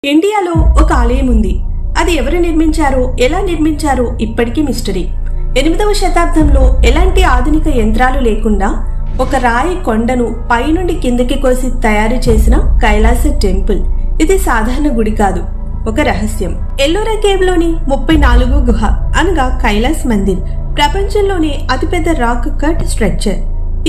ఇండియాలో ఒక ఆలయం ఉంది. అది ఎవరు నిర్మించారో, ఎలా నిర్మించారో ఇప్పటికీ మిస్టరీ. 8వ శతాబ్దంలో ఎలాంటి ఆధునిక యంత్రాలు లేకుండా ఒక రాయి కొండను పైనుండి కిందకి కోసి తయారు చేసిన కైలాస టెంపుల్. ఇది సాధారణ గుడి కాదు, ఒక రహస్యం. ఎల్లోరా కేవ్ లోని 34 గుహ అనగా కైలాస్ మందిర్ ప్రపంచంలోనే అతిపెద్ద రాక్ కట్ స్ట్రక్చర్.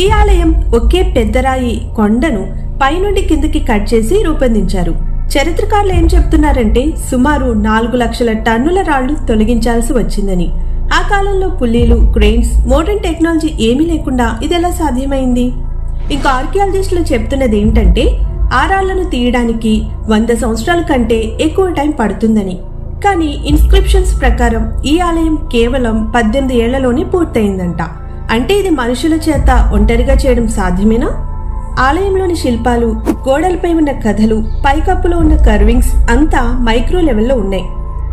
ఈ ఆలయం ఒకే పెద్ద రాయి కొండను పైనుండి కిందకి కట్ చేసి రూపొందించారు. చరిత్రకారులు ఏం చెప్తున్నారంటే సుమారు 4 లక్షల టన్నుల రాళ్లు తొలగించాల్సి వచ్చిందని. ఆ కాలంలో పుల్లీలు, క్రెయిన్స్, మోడర్న్ టెక్నాలజీ ఏమీ లేకుండా ఇది ఎలా సాధ్యమైంది? ఇంకా ఆర్కియాలజిస్టులు చెప్తున్నది ఏంటంటే ఆ రాళ్లను తీయడానికి 100 సంవత్సరాల కంటే ఎక్కువ టైం పడుతుందని. కానీ ఇన్స్క్రిప్షన్స్ ప్రకారం ఈ ఆలయం కేవలం 18 ఏళ్లలోనే పూర్తయిందంట. అంటే ఇది మనుషుల చేత ఒంటరిగా చేయడం సాధ్యమేనా? ఆలయంలోని శిల్పాలు, గోడలపై ఉన్న కథలు, పైకప్పులో ఉన్న కర్వింగ్స్ అంతా మైక్రో లెవెల్లో ఉన్నాయి.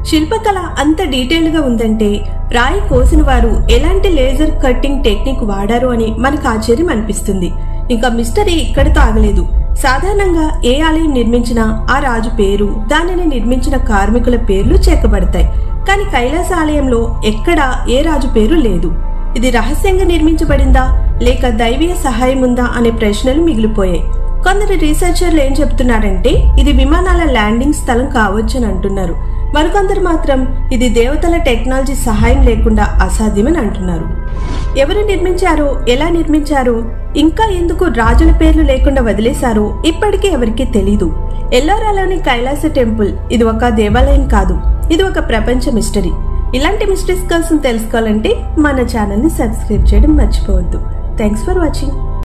శిల్పకళ అంత డీటెయిల్ గా ఉందంటే రాయి కోసిన వారు ఎలాంటి లేజర్ కట్టింగ్ టెక్నిక్ వాడారు అని మనకు ఆశ్చర్యం అనిపిస్తుంది. ఇంకా మిస్టరీ ఇక్కడితో ఆగలేదు. సాధారణంగా ఏ ఆలయం నిర్మించినా ఆ రాజు పేరు, దానిని నిర్మించిన కార్మికుల పేర్లు చెక్కబడతాయి. కానీ కైలాస ఆలయంలో ఎక్కడా ఏ రాజు పేరు లేదు. ఇది రహస్యంగా నిర్మించబడిందా లేక దైవీయ సహాయం ఉందా అనే ప్రశ్నలు మిగిలిపోయాయి. కొందరు రీసెర్చర్లు ఏం చెప్తున్నారంటే ఇది విమానాల ల్యాండింగ్ స్థలం కావచ్చని అంటున్నారు. మరికొందరు మాత్రం ఇది దేవతల టెక్నాలజీ సహాయం లేకుండా అసాధ్యమని అంటున్నారు. ఎవరు నిర్మించారో, ఎలా నిర్మించారో, ఇంకా ఎందుకు రాజుల పేర్లు లేకుండా వదిలేశారో ఇప్పటికీ ఎవరికీ తెలీదు. ఎల్లోరాలోని కైలాస టెంపుల్ ఇది ఒక దేవాలయం కాదు, ఇది ఒక ప్రపంచ మిస్టరీ. ఇలాంటి మిస్టరీస్ కోసం తెలుసుకోవాలంటే మన ఛానల్ ని సబ్స్క్రైబ్ చేయడం మర్చిపోవద్దు. Thanks for watching.